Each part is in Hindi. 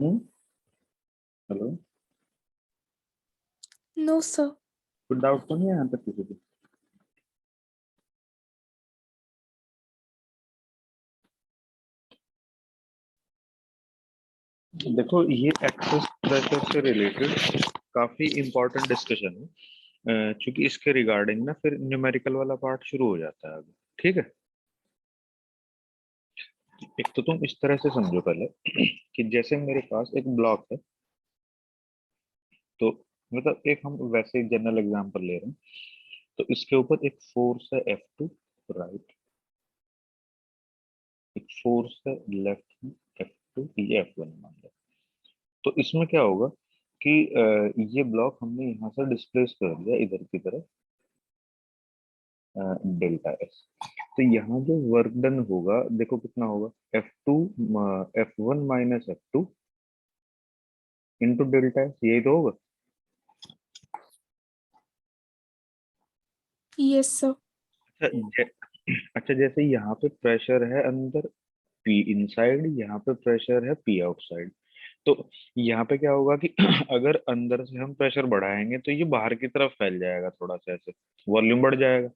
Hello, no sir. कुछ डाउट तो नहीं है यहाँ तक किसी को? देखो, ये एक्सेस प्रेशर से रिलेटेड काफी इंपॉर्टेंट डिस्कशन है, क्योंकि इसके रिगार्डिंग ना फिर न्यूमेरिकल वाला पार्ट शुरू हो जाता है अभी। ठीक है, एक तो तुम इस तरह से समझो पहले कि जैसे मेरे पास एक ब्लॉक है, तो मतलब एक हम वैसे एक जनरल एग्जांपल ले रहे हैं, तो इसके ऊपर एक फोर्स है F2, राइट, एक फोर्स है लेफ्ट में F2, ये F1 मान लो। तो इसमें क्या होगा कि ये ब्लॉक हमने यहाँ से डिस्प्लेस कर दिया इधर की तरफ, डेल्टा एस। तो यहाँ जो वर्क डन होगा देखो कितना होगा, F2 F1 minus F2 into delta S, यही तो होगा। Yes sir. अच्छा अच्छा, जैसे यहाँ पे प्रेशर है अंदर P इनसाइड, यहाँ पे प्रेशर है P आउटसाइड। तो यहाँ पे क्या होगा कि अगर अंदर से हम प्रेशर बढ़ाएंगे तो ये बाहर की तरफ फैल जाएगा, थोड़ा सा ऐसे वॉल्यूम बढ़ जाएगा।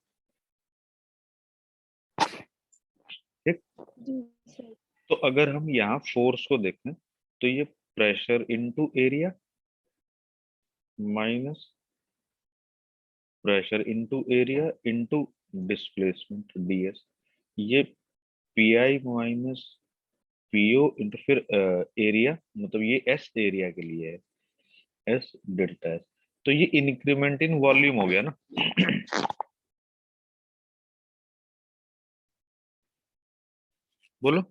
ठीक, जी सर। तो अगर हम यहाँ फोर्स को देखें तो ये pressure into area minus pressure into area into displacement ds, ये पी माइनस पीओ इंटू फिर एरिया, मतलब ये एस एरिया के लिए है, एस डेल्टा एस। तो ये इंक्रीमेंट इन वॉल्यूम हो गया ना। बोलो।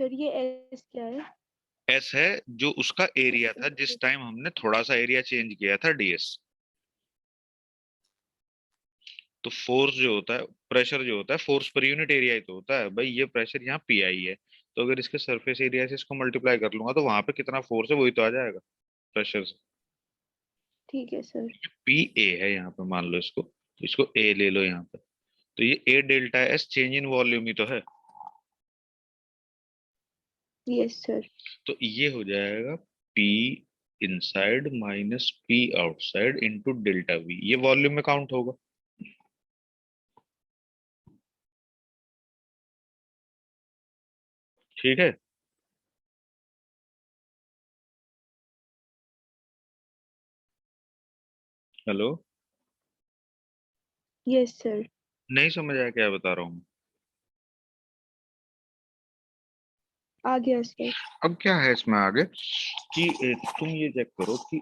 सर ये एस क्या है? एस है जो उसका एरिया था जिस टाइम हमने थोड़ा सा एरिया चेंज किया था, ds। तो फोर्स जो होता है, प्रेशर जो होता है, फोर्स पर यूनिट एरिया ही तो होता है भाई। ये प्रेशर यहाँ पी आई है, तो अगर इसके सरफेस एरिया से इसको मल्टीप्लाई कर लूंगा तो वहां पे कितना फोर्स है वही तो आ जाएगा प्रेशर से। ठीक है सर। पी ए है यहाँ पे, मान लो इसको, तो इसको ए ले लो यहाँ पे। तो ये a delta S change in volume ही तो है। Yes sir. तो ये हो जाएगा P inside minus P outside into delta V, ये वॉल्यूम में काउंट होगा। ठीक है, हेलो, यस सर। नहीं समझ आया क्या बता रहा हूँ? आ गया सर। अब क्या है इसमें आगे कि तुम ये चेक करो कि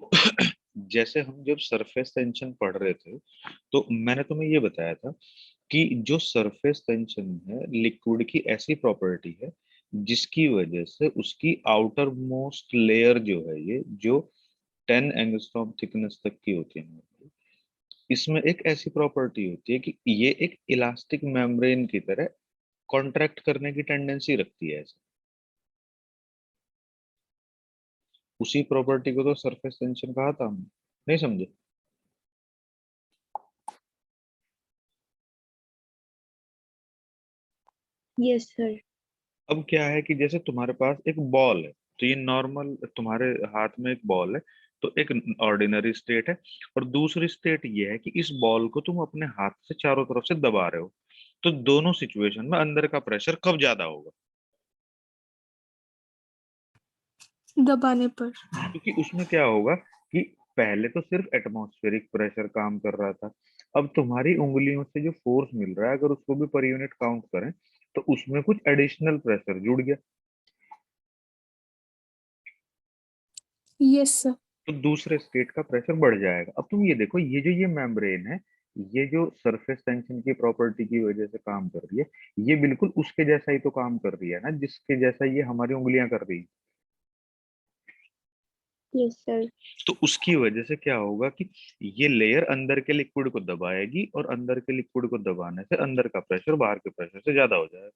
जैसे हम जब सरफेस टेंशन पढ़ रहे थे, तो मैंने तुम्हें ये बताया था कि जो सरफेस टेंशन है लिक्विड की ऐसी प्रॉपर्टी है जिसकी वजह से उसकी आउटर मोस्ट लेयर जो है, ये जो 10 एंगस्ट्रॉम थिकनेस तक की होती है, इसमें एक ऐसी प्रॉपर्टी होती है कि ये एक इलास्टिक मेम्ब्रेन की तरह कॉन्ट्रैक्ट करने की टेंडेंसी रखती है ऐसे। उसी प्रॉपर्टी को तो सरफेस टेंशन कहा था हमने, नहीं समझे? Yes sir. अब क्या है कि जैसे तुम्हारे पास एक बॉल है, तो ये नॉर्मल तुम्हारे हाथ में एक बॉल है, तो एक ऑर्डिनरी स्टेट है, और दूसरी स्टेट ये है कि इस बॉल को तुम अपने हाथ से चारों तरफ से दबा रहे हो। तो दोनों सिचुएशन में अंदर का प्रेशर कब ज्यादा होगा? दबाने पर। क्योंकि उसमें क्या होगा कि पहले तो सिर्फ एटमॉस्फेरिक प्रेशर काम कर रहा था, अब तुम्हारी उंगलियों से जो फोर्स मिल रहा है अगर उसको भी पर यूनिट काउंट करें तो उसमें कुछ एडिशनल प्रेशर जुड़ गया। Yes sir. तो दूसरे स्टेट का प्रेशर बढ़ जाएगा। अब तुम ये देखो, ये जो ये मेम्ब्रेन है, ये जो सरफेस टेंशन की प्रॉपर्टी की वजह से काम कर रही है, ये बिल्कुल उसके जैसा ही तो काम कर रही है ना जिसके जैसा ये हमारी उंगलियां कर रही है। Yes sir. तो उसकी वजह से क्या होगा कि ये लेयर अंदर के लिक्विड को दबाएगी, और अंदर के लिक्विड को दबाने से अंदर का प्रेशर बाहर के प्रेशर से ज्यादा हो जाएगा।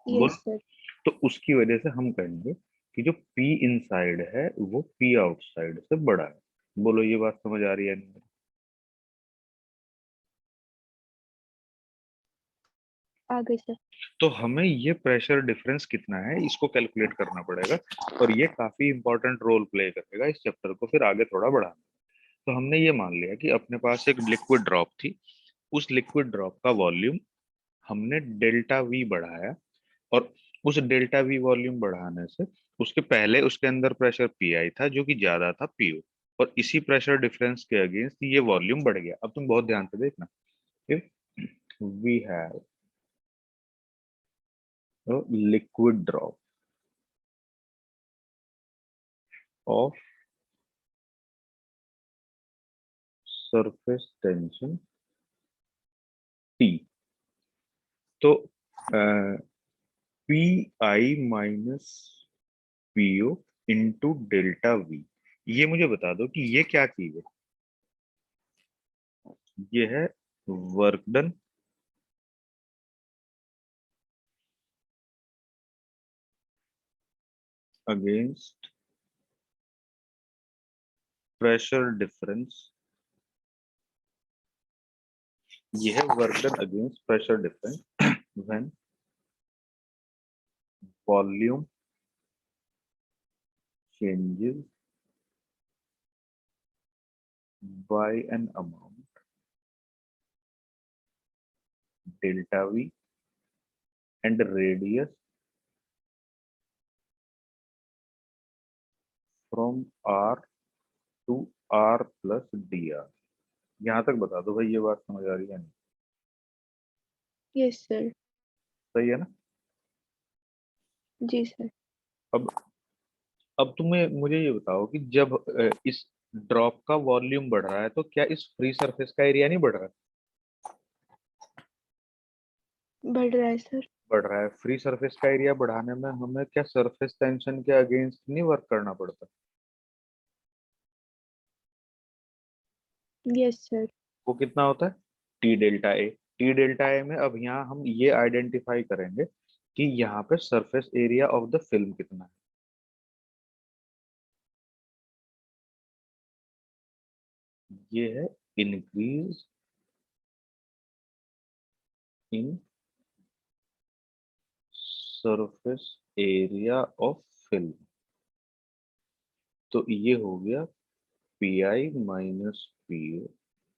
बोलो। Yes sir. तो उसकी वजह से हम कहेंगे कि जो पी इनसाइड है वो पी आउटसाइड से बड़ा है। बोलो, ये बात समझ आ रही है नहीं? आ गई सर। तो हमें ये प्रेशर डिफरेंस कितना है इसको कैलकुलेट करना पड़ेगा, और ये काफी इंपॉर्टेंट रोल प्ले करेगा इस चैप्टर को फिर आगे थोड़ा बढ़ाने। तो हमने ये मान लिया कि अपने पास एक लिक्विड ड्रॉप थी, उस लिक्विड ड्रॉप का वॉल्यूम हमने डेल्टा वी बढ़ाया, और उस डेल्टा वी वॉल्यूम बढ़ाने से उसके पहले उसके अंदर प्रेशर पी आई था जो कि ज्यादा था पीओ, और इसी प्रेशर डिफरेंस के अगेंस्ट ये वॉल्यूम बढ़ गया। अब तुम बहुत ध्यान से देखना, if we have a liquid drop of surface tension T, तो P I minus P O into delta V, ये मुझे बता दो कि ये क्या चीज है। ये है work done against pressure difference, ये है work done against pressure difference when volume changes by an amount delta v and radius from r to r plus dr। यहाँ तक बता दो भाई, ये बात समझ आ रही है नहीं? Yes sir. सही है ना? जी सर। अब अब तुम्हें मुझे ये बताओ कि जब इस ड्रॉप का वॉल्यूम बढ़ रहा है तो क्या इस फ्री सरफेस का एरिया नहीं बढ़ रहा है? बढ़ रहा है सर। बढ़ रहा है। फ्री सरफेस का एरिया बढ़ाने में हमें क्या सरफेस टेंशन के अगेंस्ट नहीं वर्क करना पड़ता? Yes sir. वो कितना होता है? T delta A. T delta A में अब यहाँ हम ये आइडेंटिफाई करेंगे कि यहाँ पे surface area of the film कितना है। ये है increase in surface area of film, तो ये हो गया P I minus P O.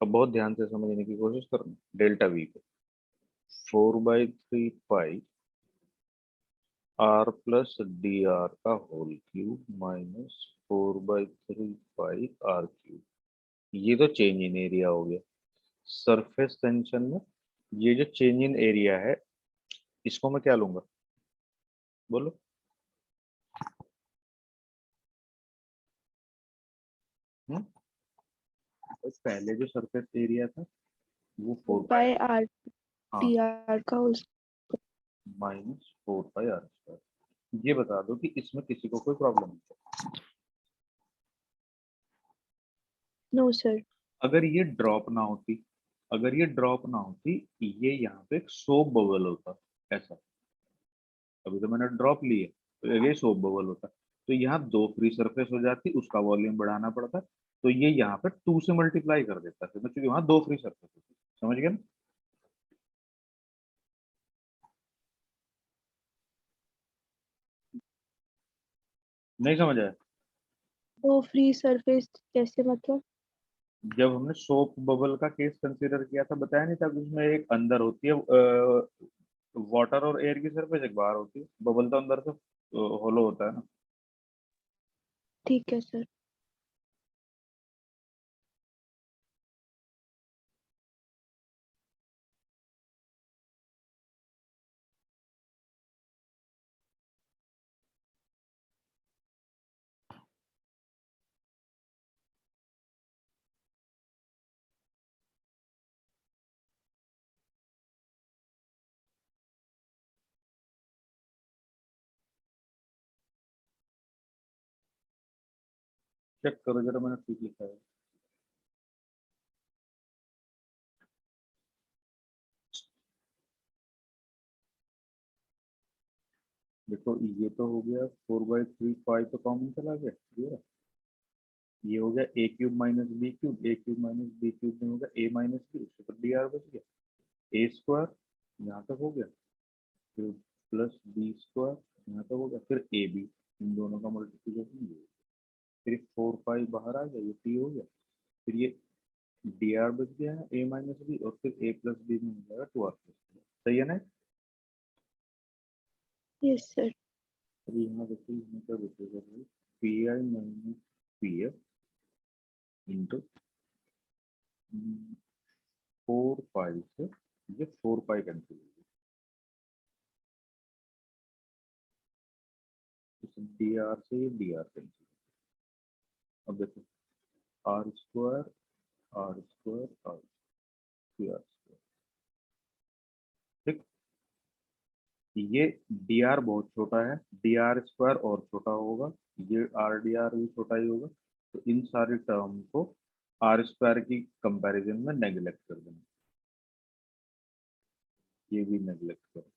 अब बहुत ध्यान से समझने की कोशिश करना डेल्टा वी को, 4/3 pi R plus D R का whole cube minus 4/3 pi R cube, ये तो चेंज इन एरिया हो गया। सरफेस टेंशन में ये जो चेंज इन एरिया है इसको मैं क्या लूंगा, बोलो? हम्म? तो पहले जो सरफेस एरिया था वो 4 पाई, बाय आर हाँ, टी आर का whole. Minus 4 pi R square. ये बता दो कि इसमें किसी को कोई प्रॉब्लम है? No sir. अगर ये ड्रॉप ना होती, अगर ये ड्रॉप ना होती, ये यहाँ पे एक सोप बबल होता ऐसा। अभी तो मैंने ड्रॉप ली है तो ये सोप बबल होता, तो यहाँ दो फ्री सरफेस हो जाती, उसका वॉल्यूम बढ़ाना पड़ता, तो ये यहाँ पे 2 से मल्टीप्लाई कर देता है क्योंकि वहां दो फ्री सरफेस होती। समझ गए ना? नहीं समझ आया? वो फ्री सरफेस कैसे मतलब? जब हमने सोप बबल का केस कंसीडर किया था बताया नहीं था कि उसमें एक अंदर होती है वाटर और एयर की सरफेस, एक बाहर होती है, बबल तो अंदर से होलो होता है ना। ठीक है सर। चेक करो जरा मैंने ठीक लिखा है। देखो ये तो हो गया 4/3 पाई, तो कॉमन चला गया, क्लियर है? ये हो गया ए क्यूब माइनस बी क्यूब, ए क्यूब माइनस बी क्यूब में होगा ए माइनस बी, उसके ऊपर डी आर बच गया, ए स्क्वायर यहाँ तक हो गया, फिर प्लस बी स्क्वायर यहाँ तक हो गया, फिर ए बी, इन दोनों का मल्टीप्लिकेशन ये, फिर 4 पाई बाहर आ गया, ये टी हो गया, फिर ये डी आर बच गया है ए माइनस बी, और फिर ए प्लस बी में हो जाएगा 2r+3। सही है ना? Yes sir. अब यहाँ देखिए, यहाँ क्या बचेगा भाई, P I minus P F into 4 पाई से ये 4 पाई कैंसिल हो गया, डी आर से ये डी आर कैंसिल। अब देखो, R square R square R square, ठीक। ये डी आर बहुत छोटा है, डी आर स्क्वायर और छोटा होगा, ये आर डी आर भी छोटा ही होगा, तो इन सारी टर्म को आर स्क्वायर की कंपैरिजन में नेग्लेक्ट कर देना, ये भी नेग्लेक्ट करो,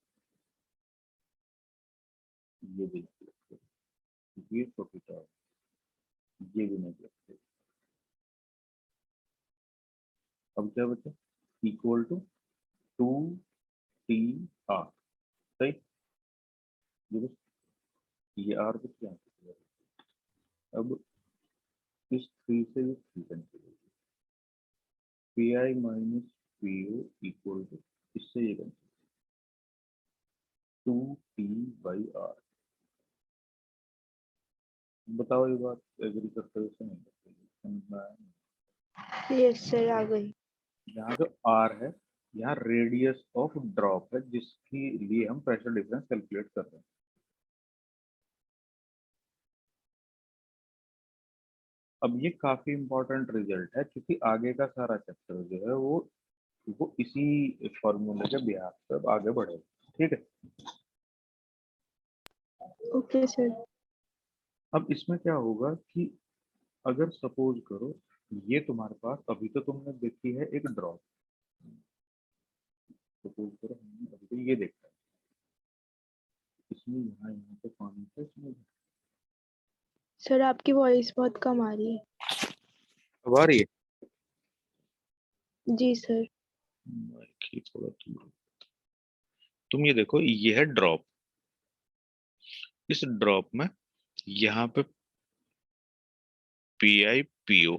ये भी नेग्लेक्ट करो, ये छोटी टर्म, ये भी नेग्लेक्ट करो। अब क्या बचा, इक्वल टू 2 टी आर, सही। ये बस, ये आर बच गया। अब इस 3 से ये 3 कैंसिल हो गया, P I minus P O equal to, इससे ये कैंसिल, 2t/r। बताओ ये बात एग्री करते हो नहीं करते हो? समझ में आया? यस सर, आ गई। यहाँ जो r है, यहाँ रेडियस ऑफ ड्रॉप है, जिसके लिए हम प्रेशर डिफरेंस कैलकुलेट कर रहे हैं। अब ये काफी इंपॉर्टेंट रिजल्ट है, क्योंकि आगे का सारा चैप्टर जो है वो इसी फॉर्मूले के बिहार पर आगे बढ़ेगा, ठीक है। Okay sir. अब इसमें क्या होगा कि अगर सपोज करो, ये तुम्हारे पास अभी तो तुमने देखी है एक ड्रॉप, सपोज करो हमने अभी तो ये देखा है, इसमें यहाँ यहाँ पे पानी था, इसमें सर आपकी वॉइस बहुत कम आ रही है। अब आ रही है? जी सर। थोड़ा तुम ये देखो, ये है ड्रॉप, इस ड्रॉप में यहाँ पे P I P O,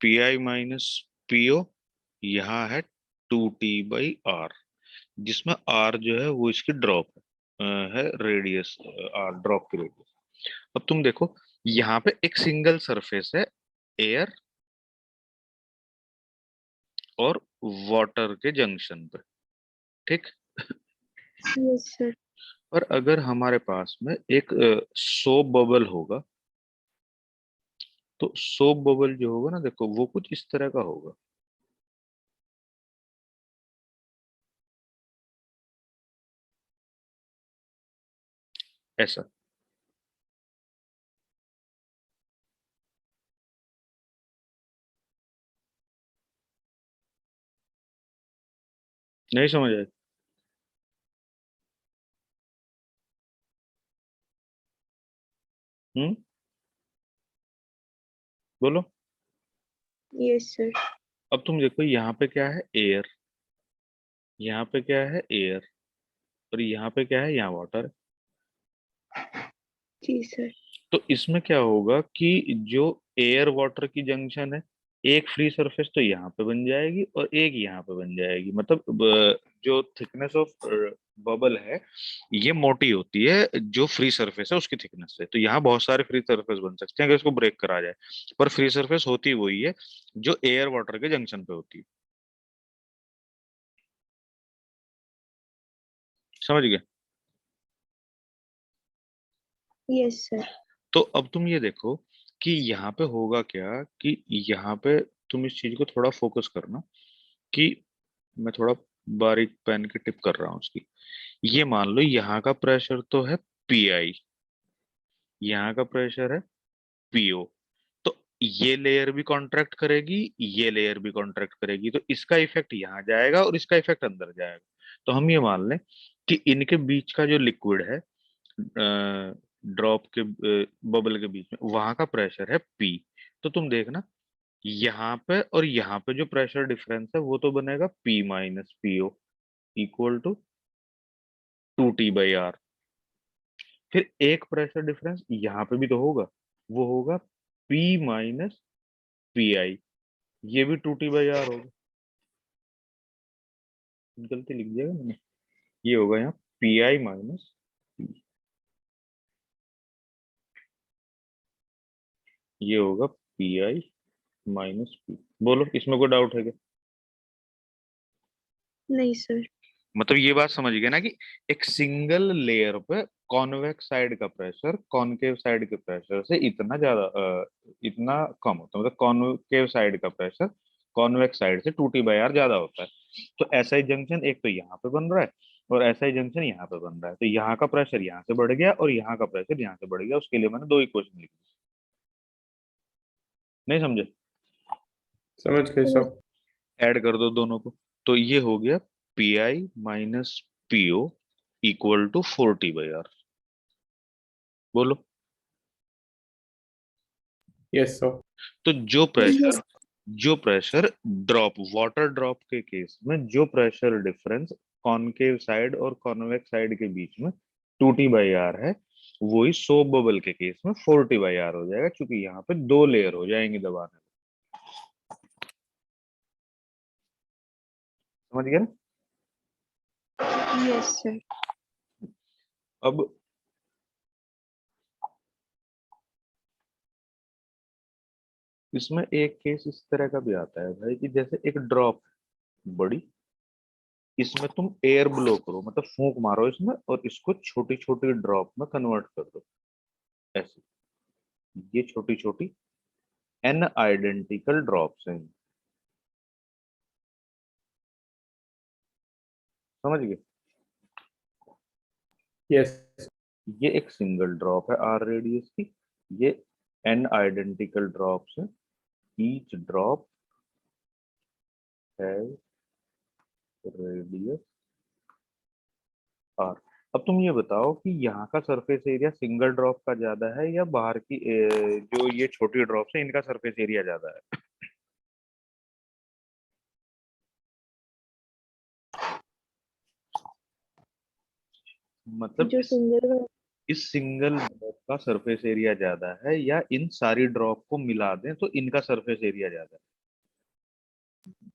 P I minus P O, यहाँ है 2t/r, जिसमें r जो है वो इसकी ड्रॉप है रेडियस, r ड्रॉप की रेडियस। अब तुम देखो, यहाँ पे एक सिंगल सरफेस है एयर और वाटर के जंक्शन पे, ठीक। Yes sir. और अगर हमारे पास में एक सोप बबल होगा, तो सोप बबल जो होगा ना, देखो वो कुछ इस तरह का होगा, ऐसा। नहीं समझ आए? हम्म, बोलो। Yes sir. अब तुम देखो, यहाँ पे क्या है, एयर, यहाँ पे क्या है, एयर, और यहाँ पे क्या है, यहाँ वाटर। जी सर। तो इसमें क्या होगा कि जो एयर वाटर की जंक्शन है, एक फ्री सरफेस तो यहाँ पे बन जाएगी और एक यहाँ पे बन जाएगी, मतलब जो थिकनेस ऑफ बबल है, ये मोटी होती है जो फ्री सरफेस है उसकी थिकनेस से। तो यहाँ बहुत सारे फ्री सरफेस बन सकते हैं अगर इसको ब्रेक करा जाए, पर फ्री सरफेस होती वही है जो एयर वाटर के जंक्शन पे होती है। समझ गए? Yes sir. तो अब तुम ये देखो कि यहाँ पे होगा क्या, कि यहाँ पे तुम इस चीज को थोड़ा फोकस करना, कि मैं थोड़ा बारीक पेन की टिप कर रहा हूँ उसकी। ये मान लो यहाँ का प्रेशर तो है पी आई, यहाँ का प्रेशर है पीओ, तो ये लेयर भी कॉन्ट्रैक्ट करेगी, ये लेयर भी कॉन्ट्रैक्ट करेगी, तो इसका इफेक्ट यहाँ जाएगा और इसका इफेक्ट अंदर जाएगा। तो हम ये मान लें कि इनके बीच का जो लिक्विड है, ड्रॉप के बबल के बीच में, वहां का प्रेशर है पी। तो तुम देखना, यहाँ पे और यहाँ पे जो प्रेशर डिफरेंस है वो तो बनेगा P minus PO, equal to 2T/R। फिर एक प्रेशर डिफरेंस यहाँ पे भी तो होगा, वो होगा P माइनस PI, ये भी 2T/R होगा। गलती लिख दिया मैंने, ये होगा यहाँ PI माइनस P, ये होगा PI माइनस P। बोलो इसमें कोई डाउट है क्या? नहीं सर। मतलब ये बात समझ गए ना कि एक सिंगल लेयर पे कॉन्वेक्स साइड का प्रेशर कॉनकेव साइड के प्रेशर से इतना ज्यादा इतना कम होता है, मतलब कॉनकेव साइड का प्रेशर कॉन्वेक्स साइड से 2T/R ज्यादा होता है। तो एसआई जंक्शन एक तो यहाँ पे बन रहा है और एसआई जंक्शन यहाँ पे बन रहा है, तो यहाँ का प्रेशर यहाँ से बढ़ गया और यहाँ का प्रेशर यहाँ से बढ़ गया, उसके लिए मैंने दो इक्वेशन लिखी। नहीं समझे? समझ गए समझ। सब। ऐड कर दो दोनों को, तो ये हो गया PI minus PO equal to 4T/R। बोलो। Yes sir. तो जो प्रेशर ड्रॉप वाटर ड्रॉप के केस में जो प्रेशर डिफरेंस कॉनकेव साइड और कॉन्वेक्स साइड के बीच में 2T/R है, वही सोप बबल के केस में 4T/R हो जाएगा, क्योंकि यहाँ पे दो लेयर हो जाएंगी दबाने में। समझ गए ना? Yes sir. अब इसमें एक केस इस तरह का भी आता है भाई, कि जैसे एक ड्रॉप बड़ी, इसमें तुम एयर ब्लो करो, मतलब फूंक मारो इसमें और इसको छोटी छोटी ड्रॉप में कन्वर्ट कर दो, ऐसे। ये छोटी छोटी एन आइडेंटिकल ड्रॉप्स हैं। समझ गए? यस। ये एक सिंगल ड्रॉप है आर रेडियस की, ये एन आइडेंटिकल ड्रॉप्स हैं, each drop has radius R. अब तुम ये बताओ कि यहाँ का सरफेस एरिया सिंगल ड्रॉप का ज्यादा है या बाहर की जो ये छोटी ड्रॉप्स है इनका सरफेस एरिया ज्यादा है? मतलब जो सिंगल इस सिंगल ड्रॉप का सरफेस एरिया ज्यादा है या इन सारी ड्रॉप को मिला दें तो इनका सरफेस एरिया ज्यादा है?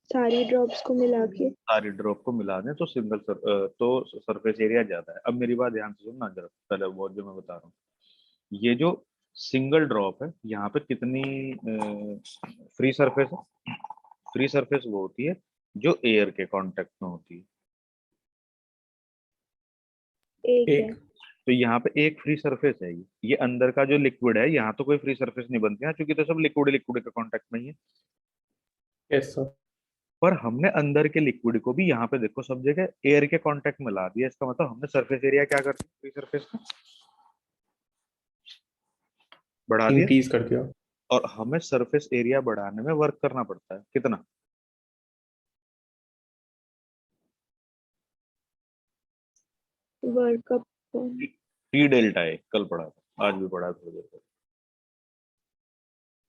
सारी ड्रॉप्स को मिला के। सारी ड्रॉप को मिला दें तो तो सरफेस एरिया ज्यादा है। अब मेरी बात ध्यान से सुनना जरा, पहले वो जो मैं बता रहा हूँ, ये जो सिंगल ड्रॉप है यहाँ पे कितनी फ्री सरफेस है? फ्री सरफेस वो होती है जो एयर के कांटेक्ट में होती है। एक है। एक। तो यहाँ पे एक फ्री सरफेस है, ये अंदर का जो लिक्विड है, यहाँ तो कोई फ्री सरफेस नहीं बनती है क्योंकि तो सब लिक्विड लिक्विड के कांटेक्ट में ही है। Yes sir. पर हमने अंदर के लिक्विड को भी यहाँ पे देखो सब जगह एयर के कांटेक्ट में ला दिया, इसका मतलब हमने सरफेस एरिया क्या कर दिया, फ्री सरफेस का बढ़ा दिया। इंक्रीज कर दिया। और हमें सरफेस एरिया बढ़ाने में वर्क करना पड़ता है कितना? World cup. T delta A, कल पढ़ा था, आज भी पढ़ा थोड़ी देर पहले।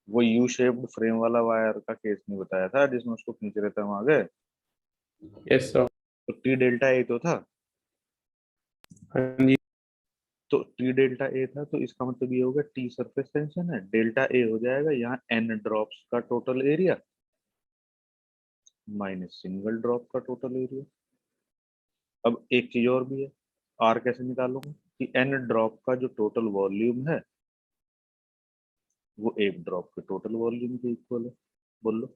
वो यू शेप्ड फ्रेम वाला वायर का केस नहीं बताया था जिसमें उसको खींच रहे थे हम आगे, यस सर। तो टी डेल्टा ए तो था। हाँ जी। तो टी डेल्टा ए था, तो इसका मतलब ये होगा टी सरफेस टेंशन है, डेल्टा ए हो जाएगा यहाँ एन ड्रॉप्स का total area minus single drop का टोटल एरिया। अब एक चीज और भी है, आर कैसे निकालूंगा कि एन ड्रॉप का जो टोटल वॉल्यूम है वो एक ड्रॉप के टोटल वॉल्यूम के इक्वल है। बोल लो।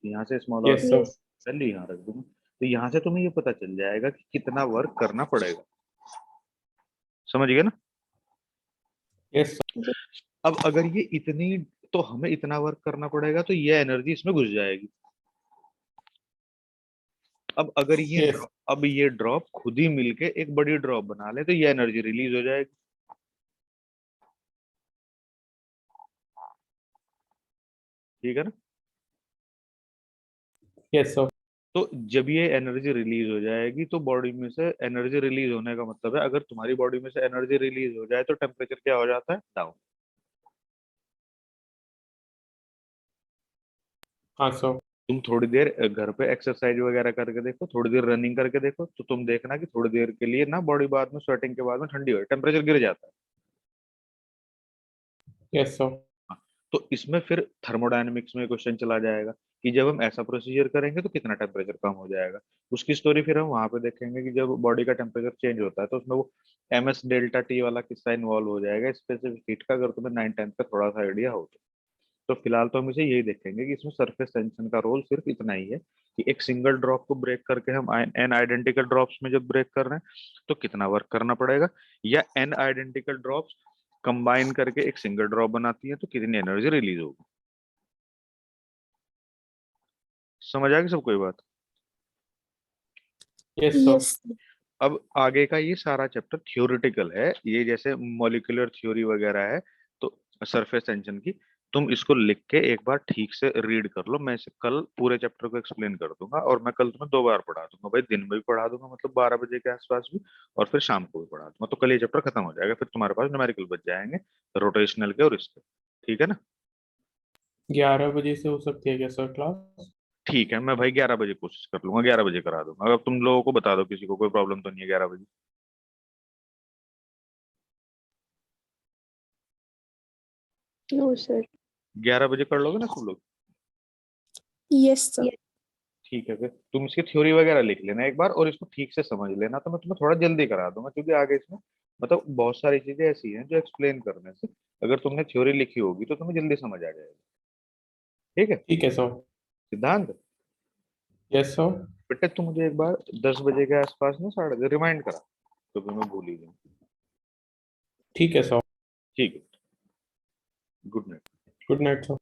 यहाँ से small R yes sir. Yes. पहले यहाँ रख दूंगा, तो यहाँ से तुम्हें ये पता चल जाएगा कि कितना वर्क करना पड़ेगा। समझ गए ना? Yes sir. अब अगर ये इतनी, तो हमें इतना वर्क करना पड़ेगा तो ये एनर्जी इसमें घुस जाएगी। अब अगर यस। अब ये ड्रॉप खुद ही मिलके एक बड़ी ड्रॉप बना ले तो ये एनर्जी रिलीज हो जाएगी। ठीक है ना? Yes sir. तो जब ये एनर्जी रिलीज हो जाएगी तो बॉडी में से एनर्जी रिलीज होने का मतलब है, अगर तुम्हारी बॉडी में से एनर्जी रिलीज हो जाए तो टेम्परेचर क्या हो जाता है? डाउन। हाँ सर। तुम थोड़ी देर घर पे एक्सरसाइज वगैरह करके देखो, थोड़ी देर रनिंग करके देखो, तो तुम देखना कि थोड़ी देर के लिए ना बॉडी बाद में स्वेटिंग के बाद में ठंडी हो, टेम्परेचर गिर जाता है। Yes, sir. तो इसमें फिर थर्मोडायनेमिक्स में क्वेश्चन चला जाएगा कि जब हम ऐसा प्रोसीजर करेंगे तो कितना टेम्परेचर कम हो जाएगा। उसकी स्टोरी फिर हम वहां पे देखेंगे कि जब बॉडी का टेम्परेचर चेंज होता है तो उसमें वो MS डेल्टा टी वाला किस्सा इन्वॉल्व हो जाएगा स्पेसिफिक हीट का, अगर तुम्हें 9-10 का थोड़ा सा आइडिया हो तो फिलहाल तो हम इसे यही देखेंगे कि इसमें सरफेस टेंशन का रोल सिर्फ इतना ही है कि एक सिंगल ड्रॉप को ब्रेक करके हम एन आइडेंटिकल ड्रॉप्स में जब ब्रेक कर रहे हैं तो कितना वर्क करना पड़ेगा, या एन आइडेंटिकल ड्रॉप्स कंबाइन करके एक सिंगल ड्रॉप बनाती है तो कितनी एनर्जी रिलीज होगी। समझ आ गई सबको ये बात? Yes, sir. यस अब आगे का ये सारा चैप्टर थ्योरेटिकल है, ये जैसे मॉलिक्यूलर थ्योरी वगैरह है, तो सरफेस टेंशन की तुम इसको लिख के एक बार ठीक से रीड कर लो। मैं इसे कल पूरे चैप्टर को एक्सप्लेन कर दूंगा, और मैं कल तुम्हें 2 बार पढ़ा दूंगा भाई, दिन में भी पढ़ा दूंगा मतलब 12 बजे के आसपास भी, और फिर शाम को भी पढ़ा दूंगा। तो कल ये चैप्टर खत्म हो जाएगा, फिर तुम्हारे पास न्यूमेरिकल बच जाएंगे रोटेशनल के और इसके। ठीक है ना? 11 बजे से हो सकती है क्या सर क्लास? ठीक है, मैं भाई 11 बजे कोशिश कर लूंगा, 11 बजे करा दूंगा। अब तुम लोगों को बता दो, किसी को कोई प्रॉब्लम तो नहीं है 11 बजे? नो सर 11 बजे कर लोगे ना सब लोग? यस सर ठीक है, फिर तुम इसकी थ्योरी वगैरह लिख लेना एक बार और इसको ठीक से समझ लेना, तो मैं तुम्हें थोड़ा जल्दी करा दूंगा, क्योंकि आगे इसमें मतलब बहुत सारी चीजें ऐसी हैं जो एक्सप्लेन करने से अगर तुमने थ्योरी लिखी होगी तो तुम्हें जल्दी समझ आ जाएगा। ठीक है ठीक है सर। सिद्धांत? Yes sir. बेटा तुम मुझे एक बार 10 बजे के आसपास ना साढ़े रिमाइंड करा, तो फिर मैं भूल ही जाऊँ। ठीक है सर। ठीक है, good night. Good night sir.